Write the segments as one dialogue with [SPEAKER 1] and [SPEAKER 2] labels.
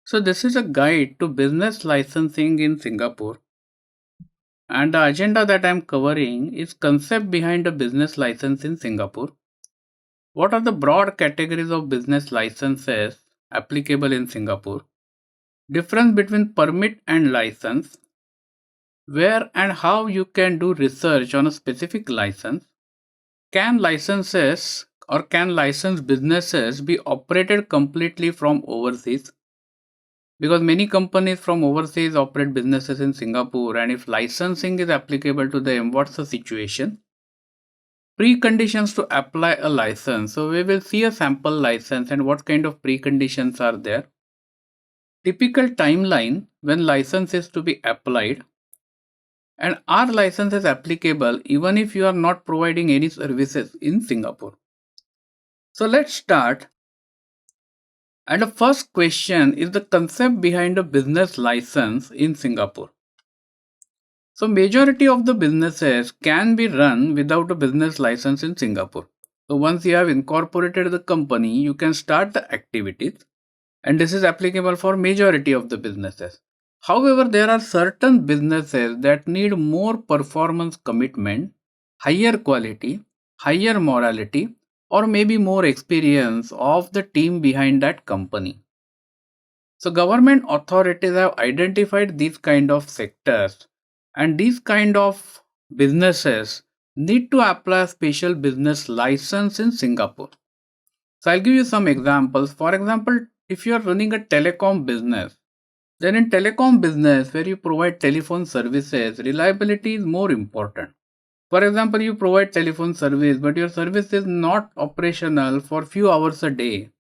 [SPEAKER 1] So this is a guide to business licensing in Singapore, and the agenda that I'm covering is concept behind a business license in Singapore. What are the broad categories of business licenses applicable in Singapore? Difference between permit and license, where and how you can do research on a specific license. Can licenses or can licensed businesses be operated completely from overseas? Because many companies from overseas operate businesses in Singapore, and if licensing is applicable to them, what's the situation? Preconditions to apply a license. So we will see a sample license and what kind of preconditions are there. Typical timeline when license is to be applied, and are licenses applicable even if you are not providing any services in Singapore? So let's start. And the first question is the concept behind a business license in Singapore. So majority of the businesses can be run without a business license in Singapore. So once you have incorporated the company, you can start the activities, and this is applicable for majority of the businesses. However, there are certain businesses that need more performance commitment, higher quality, higher morality, or maybe more experience of the team behind that company. So government authorities have identified these kind of sectors, and these kind of businesses need to apply a special business license in Singapore. So I'll give you some examples. For example, if you are running a telecom business, then in telecom business where you provide telephone services, reliability is more important. For example, you provide telephone service, but your service is not operational for few hours a day.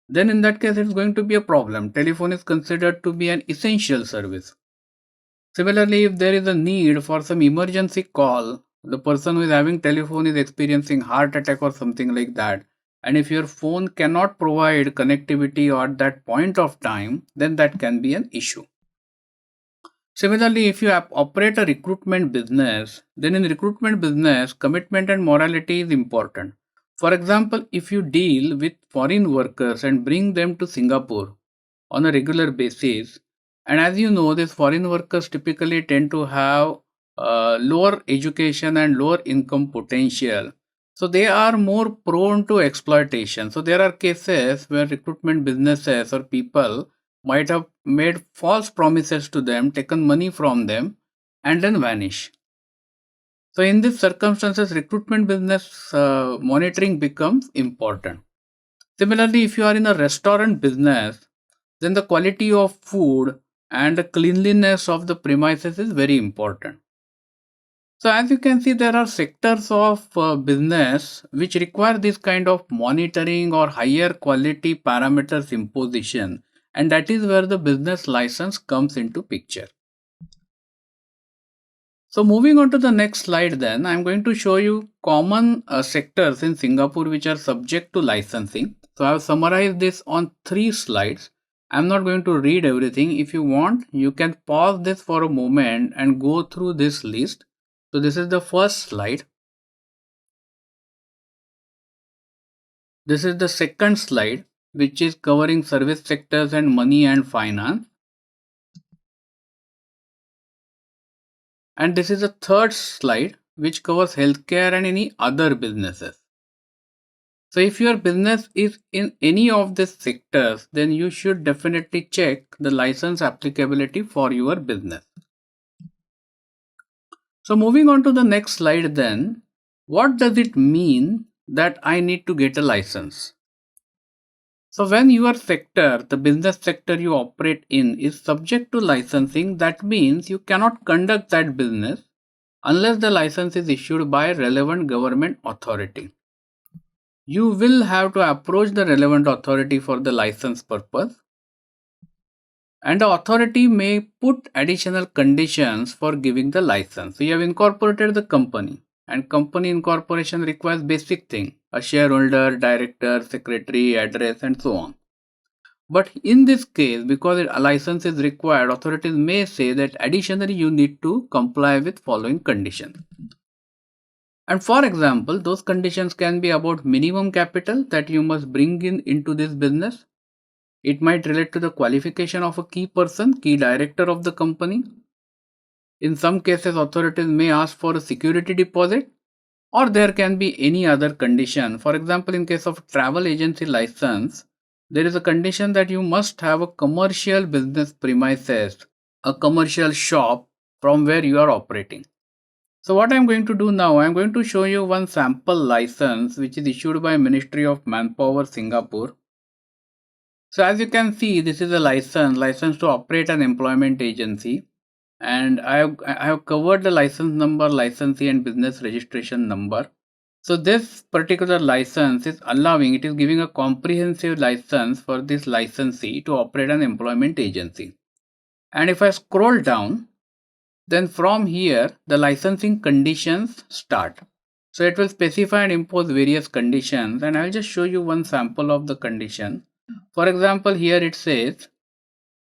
[SPEAKER 1] Then in that case, it's going to be a problem. Telephone is considered to be an essential service. Similarly, if there is a need for some emergency call, the person who is having telephone is experiencing heart attack or something like that, and if your phone cannot provide connectivity at that point of time, then that can be an issue. Similarly, if you operate a recruitment business, then in recruitment business, commitment and morality is important. For example, if you deal with foreign workers and bring them to Singapore on a regular basis, and as you know, these foreign workers typically tend to have lower education and lower income potential. So they are more prone to exploitation. So there are cases where recruitment businesses or people might have made false promises to them, taken money from them, and then vanish. So in these circumstances, recruitment business monitoring becomes important. Similarly, if you are in a restaurant business, then the quality of food and the cleanliness of the premises is very important. So as you can see, there are sectors of business which require this kind of monitoring or higher quality parameters imposition, and that is where the business license comes into picture. So moving on to the next slide, then I'm going to show you common sectors in Singapore which are subject to licensing. So I've summarized this on 3 slides. I'm not going to read everything. If you want, you can pause this for a moment and go through this list. So this is the first slide. This is the second slide, which is covering service sectors and money and finance. And this is the third slide, which covers healthcare and any other businesses. So if your business is in any of these sectors, then you should definitely check the license applicability for your business. So moving on to the next slide, then, what does it mean that I need to get a license? So when your sector, the business sector you operate in, is subject to licensing, that means you cannot conduct that business unless the license is issued by a relevant government authority. You will have to approach the relevant authority for the license purpose, and the authority may put additional conditions for giving the license. So you have incorporated the company, and company incorporation requires basic thing: a shareholder, director, secretary, address, and so on. But in this case, because a license is required, authorities may say that additionally you need to comply with following conditions. And for example, those conditions can be about minimum capital that you must bring in into this business, It might relate to the qualification of a key person, key director of the company. In some cases, authorities may ask for a security deposit, or there can be any other condition. For example, in case of travel agency license, there is a condition that you must have a commercial business premises, a commercial shop from where you are operating. So what I'm going to do now, I'm going to show you one sample license which is issued by Ministry of Manpower, Singapore. So as you can see, this is a license to operate an employment agency. And I have covered the license number, licensee and business registration number. So this particular license is allowing, it is giving a comprehensive license for this licensee to operate an employment agency. And if I scroll down, then from here the licensing conditions start. So it will specify and impose various conditions, and I'll just show you one sample of the condition. For example, here it says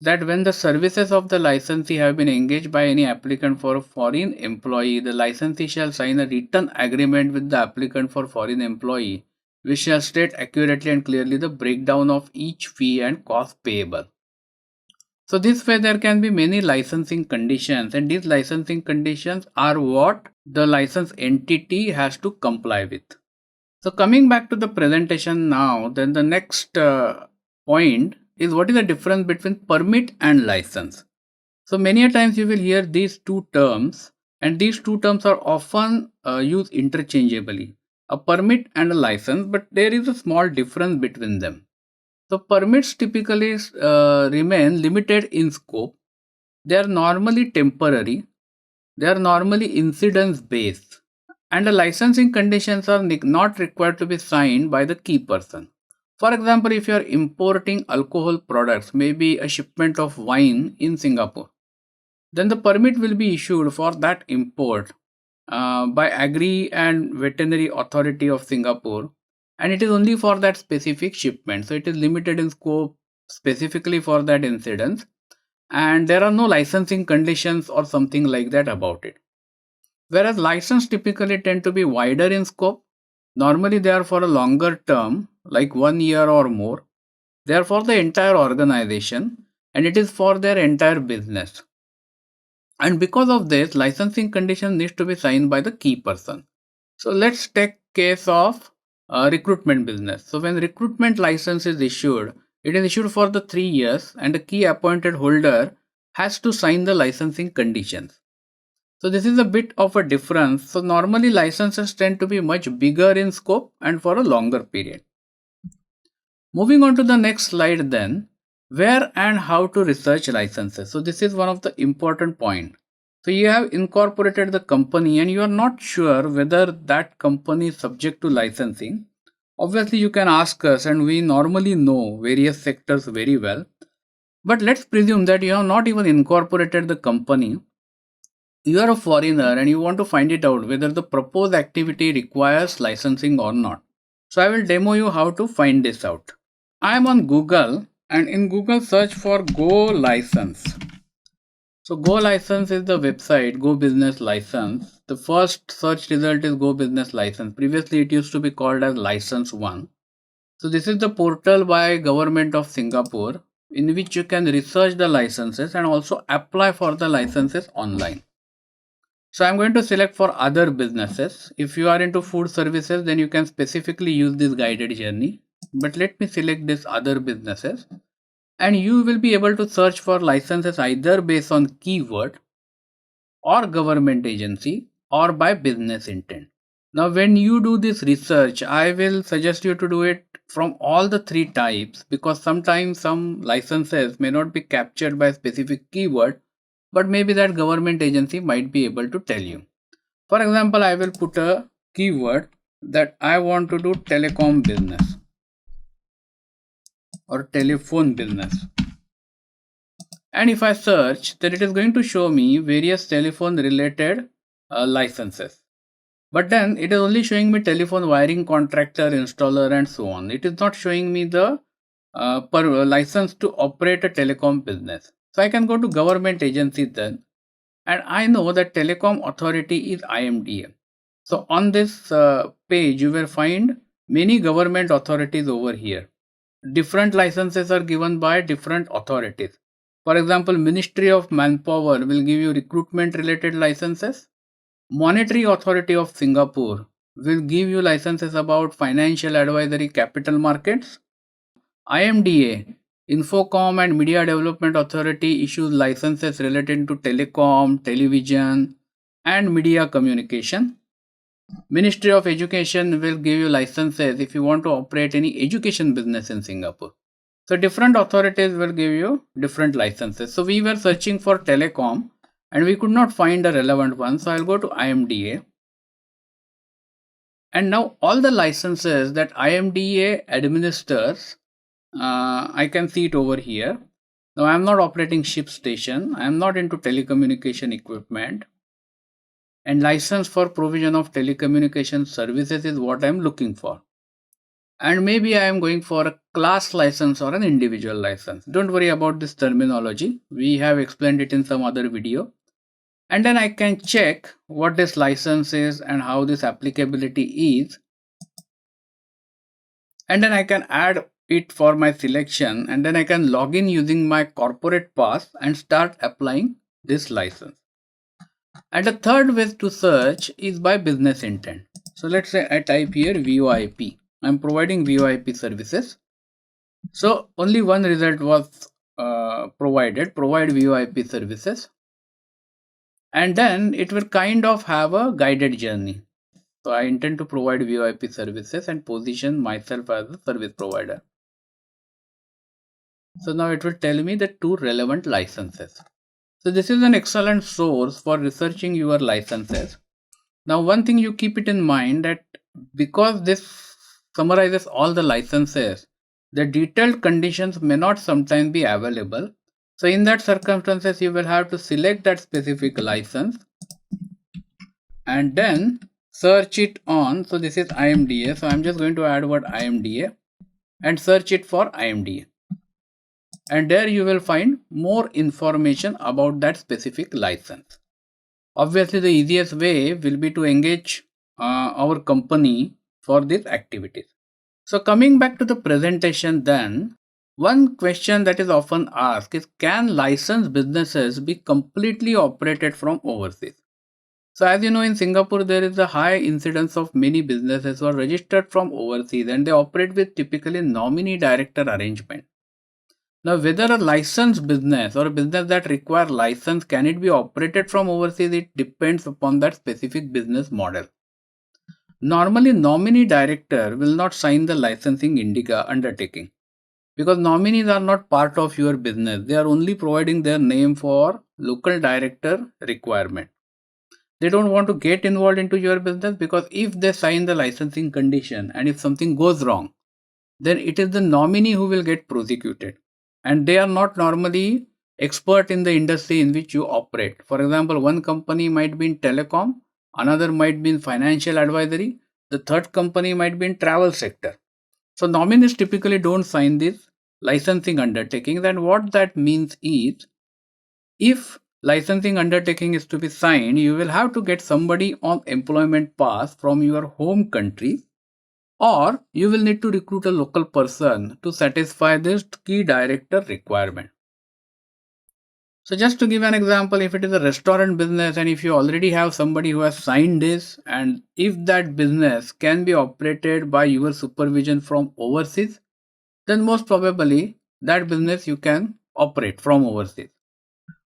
[SPEAKER 1] that when the services of the licensee have been engaged by any applicant for a foreign employee, the licensee shall sign a written agreement with the applicant for foreign employee, which shall state accurately and clearly the breakdown of each fee and cost payable. So this way there can be many licensing conditions, and these licensing conditions are what the license entity has to comply with. So coming back to the presentation now, then the next point is what is the difference between permit and license. So many a times you will hear these two terms, and these two terms are often used interchangeably, a permit and a license, but there is a small difference between them. So permits typically remain limited in scope. They are normally temporary. They are normally incidence based, and the licensing conditions are not required to be signed by the key person. For example, if you are importing alcohol products, maybe a shipment of wine in Singapore, then the permit will be issued for that import by Agri and Veterinary Authority of Singapore, and it is only for that specific shipment. So it is limited in scope specifically for that incidence, and there are no licensing conditions or something like that about it. Whereas license typically tend to be wider in scope. Normally they are for a longer term, like 1 year or more. They are for the entire organization, and it is for their entire business. And because of this, licensing condition needs to be signed by the key person. So let's take case of recruitment business. So when recruitment license is issued, it is issued for the 3 years, and the key appointed holder has to sign the licensing conditions. So this is a bit of a difference. So normally licenses tend to be much bigger in scope and for a longer period. Moving on to the next slide then, where and how to research licenses. So this is one of the important point. So you have incorporated the company and you are not sure whether that company is subject to licensing. Obviously you can ask us, and we normally know various sectors very well. But let's presume that you have not even incorporated the company. You are a foreigner and you want to find it out whether the proposed activity requires licensing or not. So I will demo you how to find this out. I am on Google, and in Google search for Go License. So Go License is the website, Go Business License. The first search result is Go Business License. Previously it used to be called as License 1. So this is the portal by Government of Singapore in which you can research the licenses and also apply for the licenses online. So I'm going to select for other businesses. If you are into food services, then you can specifically use this guided journey. But let me select this other businesses. And you will be able to search for licenses either based on keyword or government agency or by business intent. Now when you do this research, I will suggest you to do it from all the three types, because sometimes some licenses may not be captured by a specific keyword, but maybe that government agency might be able to tell you. For example, I will put a keyword that I want to do telecom business or telephone business. And if I search, then it is going to show me various telephone related licenses. But then it is only showing me telephone wiring contractor, installer and so on. It is not showing me the license to operate a telecom business. So I can go to government agency then, and I know that telecom authority is IMDA. So on this page you will find many government authorities over here. different licenses are given by different authorities. For example, Ministry of Manpower will give you recruitment related licenses. Monetary Authority of Singapore will give you licenses about financial advisory capital markets. IMDA, Infocom and Media Development Authority, issues licenses related to telecom, television, and media communication. Ministry of Education will give you licenses if you want to operate any education business in Singapore. So different authorities will give you different licenses. So we were searching for telecom and we could not find a relevant one. So I'll go to IMDA. And now all the licenses that IMDA administers, I can see it over here. Now I am not operating ship station. I am not into telecommunication equipment. And license for provision of telecommunication services is what I am looking for. And maybe I am going for a class license or an individual license. Don't worry about this terminology. We have explained it in some other video. And then I can check what this license is and how this applicability is. And then I can add it for my selection, and then I can log in using my corporate pass and start applying this license. And the third way to search is by business intent. So let's say I type here VoIP. I'm providing VoIP services. So only one result was provided, provide VoIP services. And then it will kind of have a guided journey. So I intend to provide VoIP services and position myself as a service provider. So now it will tell me the two relevant licenses. So this is an excellent source for researching your licenses. Now one thing you keep it in mind that because this summarizes all the licenses, the detailed conditions may not sometimes be available. So in that circumstances, you will have to select that specific license and then search it on. So this is IMDA. So I'm just going to add word IMDA and search it for IMDA. And there you will find more information about that specific license. Obviously, the easiest way will be to engage our company for these activities. So coming back to the presentation then, one question that is often asked is, can licensed businesses be completely operated from overseas? So as you know, in Singapore, there is a high incidence of many businesses who are registered from overseas and they operate with typically nominee director arrangement. Now, whether a licensed business or a business that requires license, can it be operated from overseas? It depends upon that specific business model. Normally, nominee director will not sign the licensing indica undertaking because nominees are not part of your business. They are only providing their name for local director requirement. They don't want to get involved into your business because if they sign the licensing condition and if something goes wrong, then it is the nominee who will get prosecuted. And they are not normally expert in the industry in which you operate. For example, one company might be in telecom, another might be in financial advisory, the third company might be in travel sector. So nominees typically don't sign this licensing undertakings, and what that means is, if licensing undertaking is to be signed, you will have to get somebody on employment pass from your home country, or you will need to recruit a local person to satisfy this key director requirement. So just to give an example, if it is a restaurant business and if you already have somebody who has signed this, and if that business can be operated by your supervision from overseas, then most probably that business you can operate from overseas.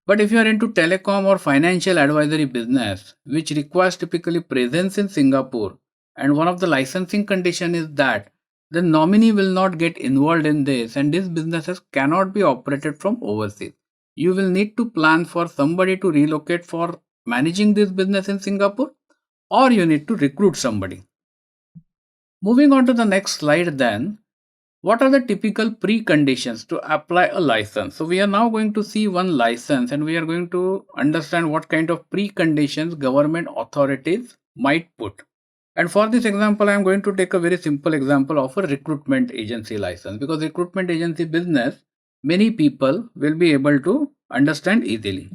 [SPEAKER 1] But if you are into telecom or financial advisory business, which requires typically presence in Singapore, and one of the licensing condition is that the nominee will not get involved in this, and these businesses cannot be operated from overseas. You will need to plan for somebody to relocate for managing this business in Singapore, or you need to recruit somebody. Moving on to the next slide then, what are the typical preconditions to apply a license? So we are now going to see one license and we are going to understand what kind of preconditions government authorities might put. And for this example, I am going to take a very simple example of a recruitment agency license, because recruitment agency business, many people will be able to understand easily.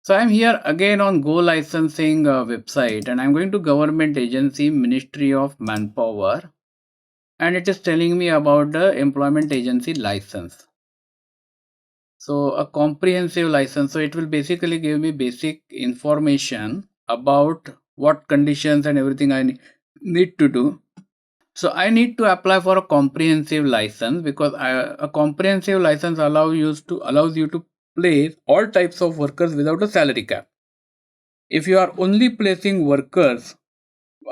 [SPEAKER 1] So I am here again on Go Licensing website, and I am going to Government Agency, Ministry of Manpower. and it is telling me about the employment agency license. So a comprehensive license, so it will basically give me basic information about what conditions and everything I need to do. So I need to apply for a comprehensive license because a comprehensive license allows you to place all types of workers without a salary cap. If you are only placing workers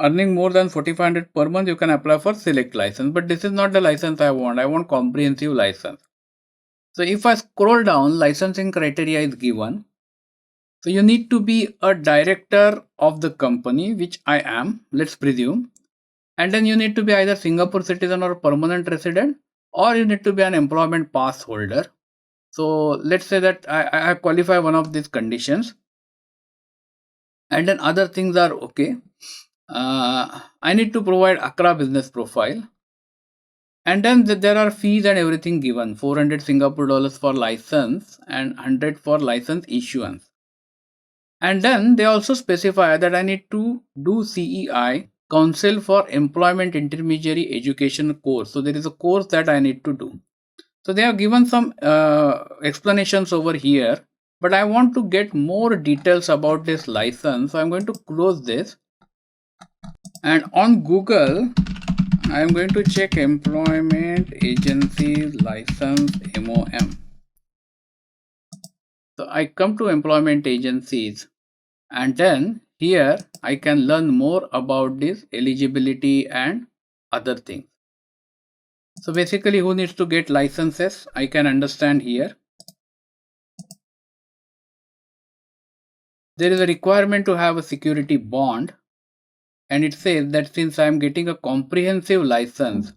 [SPEAKER 1] earning more than 4,500 per month, you can apply for select license. But this is not the license I want. I want comprehensive license. So if I scroll down, licensing criteria is given. So you need to be a director of the company, which I am, let's presume. And then you need to be either Singapore citizen or permanent resident, or you need to be an employment pass holder. So let's say that I qualify one of these conditions. And then other things are okay. I need to provide Accra business profile. And then there are fees and everything given, 400 Singapore dollars for license and 100 for license issuance. And then they also specify that I need to do CEI, Council for Employment Intermediary Education course. So there is a course that I need to do. So they have given some explanations over here, but I want to get more details about this license. So I'm going to close this, and on Google, I am going to check employment agency license MOM. So I come to employment agencies, and then here I can learn more about this eligibility and other things. So basically, who needs to get licenses, I can understand here. There is a requirement to have a security bond, and it says that since I am getting a comprehensive license,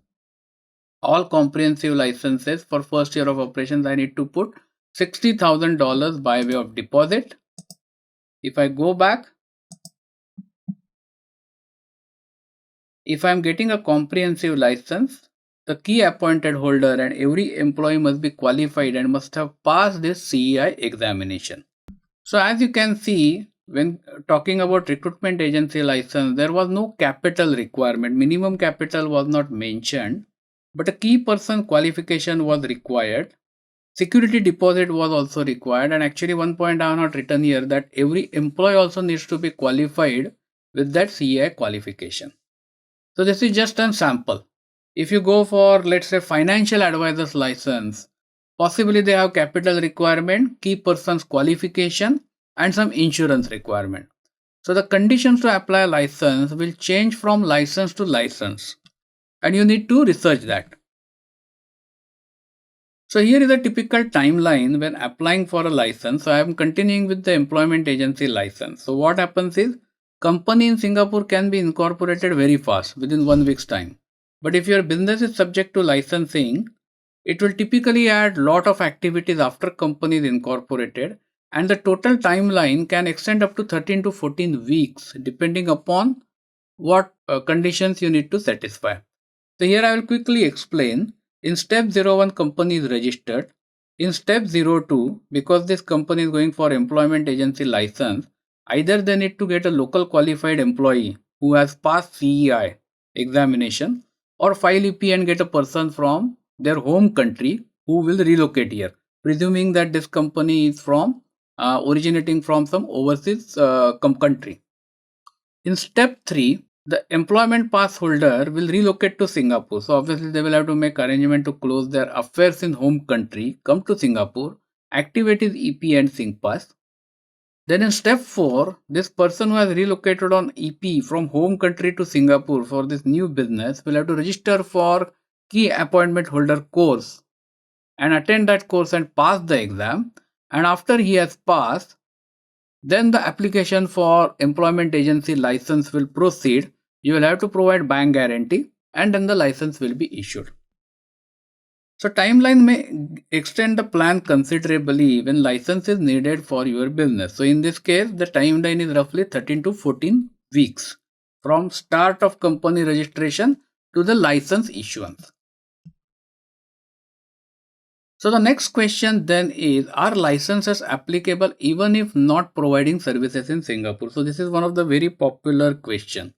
[SPEAKER 1] all comprehensive licenses for first year of operations, I need to put $60,000 by way of deposit. If I go back, if I am getting a comprehensive license, the key appointed holder and every employee must be qualified and must have passed this CEI examination. So as you can see, when talking about recruitment agency license, there was no capital requirement. Minimum capital was not mentioned, but a key person qualification was required. Security deposit was also required, and actually one point I have not written here that every employee also needs to be qualified with that CEI qualification. So this is just a sample. If you go for, let's say, financial advisor's license, possibly they have capital requirement, key person's qualification, and some insurance requirement. So the conditions to apply a license will change from license to license, and you need to research that. So here is a typical timeline when applying for a license. So I am continuing with the employment agency license. So what happens is, company in Singapore can be incorporated very fast within 1 week's time. But if your business is subject to licensing, it will typically add lot of activities after company is incorporated, and the total timeline can extend up to 13 to 14 weeks depending upon what conditions you need to satisfy. So here I will quickly explain. In step 01, company is registered. In step 02, because this company is going for employment agency license, either they need to get a local qualified employee who has passed CEI examination, or file EP and get a person from their home country who will relocate here, presuming that this company is from originating from some overseas country. In step 3, the employment pass holder will relocate to Singapore. So obviously they will have to make arrangement to close their affairs in home country, come to Singapore, activate his EP and SingPass. Then in step 4, this person who has relocated on EP from home country to Singapore for this new business will have to register for key appointment holder course and attend that course and pass the exam. And after he has passed, then the application for employment agency license will proceed. You will have to provide bank guarantee, and then the license will be issued. So timeline may extend the plan considerably when license is needed for your business. So in this case, the timeline is roughly 13 to 14 weeks from start of company registration to the license issuance. So the next question then is, are licenses applicable even if not providing services in Singapore? So this is one of the very popular question.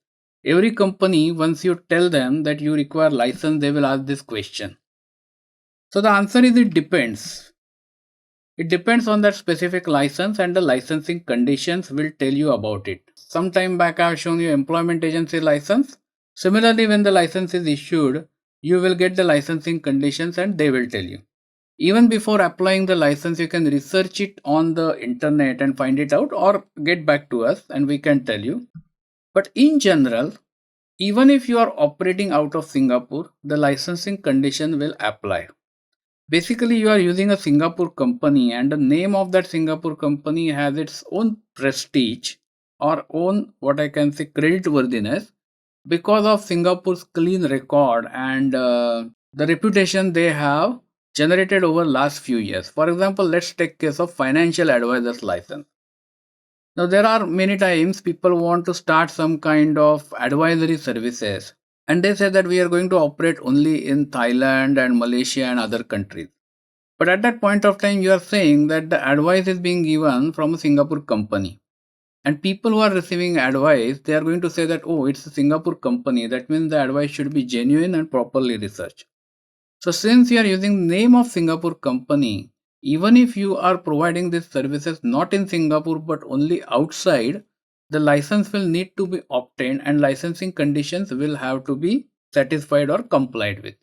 [SPEAKER 1] Every company, once you tell them that you require license, they will ask this question. So the answer is it depends. It depends on that specific license, and the licensing conditions will tell you about it. Some time back I have shown you employment agency license. Similarly, when the license is issued, you will get the licensing conditions and they will tell you. Even before applying the license, you can research it on the internet and find it out, or get back to us and we can tell you. But in general, even if you are operating out of Singapore, the licensing condition will apply. Basically, you are using a Singapore company, and the name of that Singapore company has its own prestige or own, what I can say, creditworthiness because of Singapore's clean record and the reputation they have generated over last few years. For example, let's take case of financial advisor's license. Now, there are many times people want to start some kind of advisory services, and they say that we are going to operate only in Thailand and Malaysia and other countries. But at that point of time, you are saying that the advice is being given from a Singapore company. And people who are receiving advice, they are going to say that, oh, it's a Singapore company. That means the advice should be genuine and properly researched. So since you are using name of Singapore company, even if you are providing these services not in Singapore but only outside, the license will need to be obtained and licensing conditions will have to be satisfied or complied with.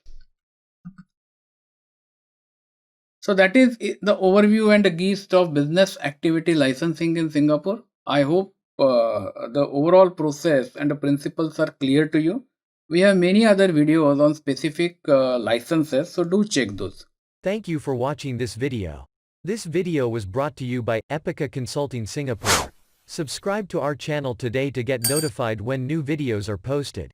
[SPEAKER 1] So that is the overview and the gist of business activity licensing in Singapore. I hope the overall process and the principles are clear to you. We have many other videos on specific licenses, so do check those.
[SPEAKER 2] Thank you for watching this video. This video was brought to you by Epica Consulting Singapore. Subscribe to our channel today to get notified when new videos are posted.